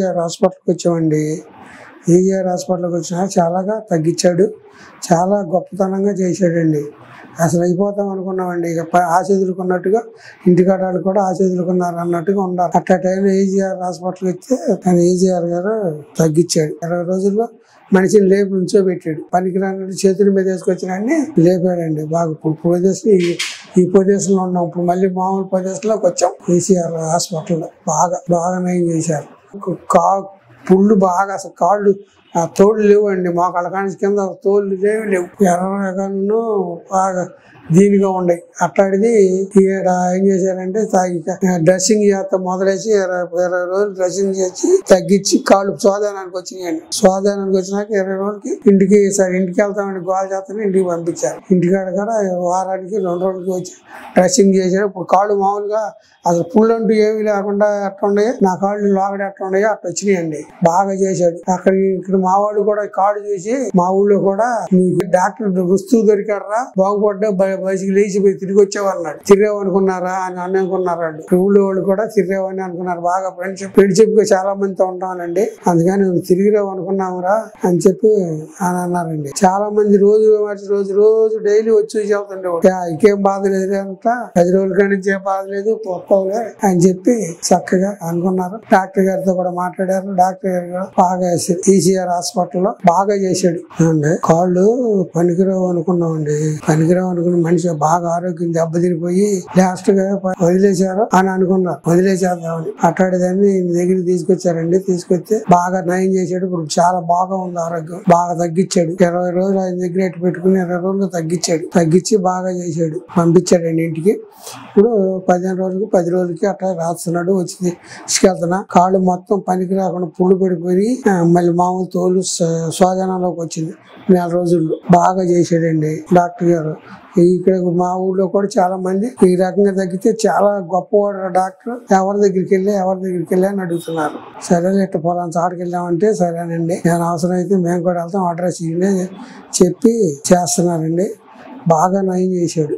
EGR హాస్పిటల్కి వచ్చామండి. EGR హాస్పిటల్కి వచ్చినా చాలాగా తగ్గించాడు. చాలా గొప్పతనంగా చేశాడండి. అసలు అయిపోతాం అనుకున్నామండి. ఇక ఆశ ఎదుర్కొన్నట్టుగా ఇంటికాడ వాళ్ళు కూడా ఆశ ఎదుర్కొన్నారు అన్నట్టుగా ఉన్నారు. అట్లా టైంలో ఈజీఆర్ హాస్పిటల్కి వస్తే ఆయన ఈజీఆర్ గారు తగ్గించాడు. 20 రోజుల్లో మనిషిని లేపి ఉంచోబెట్టాడు. పనికిరాని చేతుల మీద వేసుకొచ్చినాన్ని లేపాడండి. బాగా ప్రదేశం ఈ ప్రదేశంలో ఉన్నాం. ఇప్పుడు మళ్ళీ మామూలు ప్రదేశంలోకి వచ్చాం. ఈజీఆర్ హాస్పిటల్లో బాగా నయం చేశారు. పుళ్ళు బాగా అసలు కాళ్ళు తోళ్ళు లేవండి. మా కళకాని కింద తోళ్ళు లేవు. ఎర్రగాను బాగా దీనిగా ఉన్నాయి. అట్లాంటిది ఏం చేశారంటే డ్రెస్సింగ్ చేస్తా మొదలేసి 20 రోజులు డ్రెస్సింగ్ చేసి తగ్గించి కాళ్ళు స్వాధానానికి వచ్చినాయండి. స్వాధానానికి వచ్చినాక 20 రోజులకి ఇంటికి వెళ్తామని గోల చేస్తాను ఇంటికి పంపించారు. ఇంటికాడ కూడా వారానికి 2 రోజులకి వచ్చి డ్రెస్సింగ్ చేశారు. ఇప్పుడు కాళ్ళు మామూలుగా అసలు పుళ్ళు అంటూ ఏమీ లేకుండా ఎట్లా ఉన్నాయో నా కాళ్ళు లోగడ ఎట్లా ఉన్నాయో అట్లా వచ్చినాయండి. బాగా చేశాడు. ఇక్కడ మా వాళ్ళు కూడా కాళ్ళు చేసి మా ఊళ్ళో కూడా నీకు డాక్టర్ వస్తువు దొరికాడరా బాగుపడ్డా బయటికి లేచిపోయి తిరిగి వచ్చావన్నాడు. తిరిగావు అనుకున్నారా అని అనుకున్నారు. ఊళ్ళో వాళ్ళు కూడా తిరిగావని అనుకున్నారు. బాగా ఫ్రెండ్షిప్ గా చాలా మందితో ఉంటానండి. అందుకని తిరిగిరావు అనుకున్నామురా అని చెప్పి అని అన్నారండి. చాలా మంది రోజు డైలీ వచ్చి వెళ్తుండే ఇంకేం బాధ లేదు అంతా 10 రోజుల కాడి నుంచి ఏం బాధ లేదు పోలే అని చెప్పి చక్కగా అనుకున్నారు. డాక్టర్ గారితో కూడా మాట్లాడారు. డాక్టర్ గారు కూడా బాగా ఈజీఆర్ హాస్పిటల్లో బాగా చేశాడు అండి. కాళ్ళు పనికిరావు అనుకున్నామండి. పనికిరావు అనుకున్న మనిషి బాగా ఆరోగ్యం దెబ్బతినిపోయి లాస్ట్ గా వదిలేశారు అని అనుకున్నారు. వదిలేసేద్దామని అట్లాంటిదాన్ని దగ్గరికి తీసుకొచ్చారండి. తీసుకొస్తే బాగా నయం చేశాడు. ఇప్పుడు చాలా బాగా ఉంది ఆరోగ్యం. బాగా తగ్గించాడు. 20 రోజులు ఆయన దగ్గర ఎట్టు పెట్టుకుని 20 రోజులు తగ్గించి బాగా చేశాడు. పంపించాడండి ఇంటికి. ఇప్పుడు 10 రోజులకి అట్లా రాస్తున్నాడు. వచ్చి తీసుకెళ్తున్నా కాళ్ళు మొత్తం పనికి రాకుండా పుళ్ళు పడిపోయి మళ్ళీ మామూలు తోలు స్వాధీనంలోకి వచ్చింది. 4 రోజుల్లో బాగా చేశాడండి డాక్టర్ గారు. ఇక్కడ మా ఊళ్ళో కూడా చాలా మంది ఈ రకంగా తగ్గితే చాలా గొప్పవాడు డాక్టర్. ఎవరి దగ్గరికి వెళ్ళి అని అడుగుతున్నారు. సరే ఇట్లా పొలం చాటుకి వెళ్ళామంటే సరేనండి నేను అవసరం అయితే మేము కూడా వెళ్తాం అడ్రస్ చెప్పి చేస్తున్నారండి. బాగా నయం చేశాడు.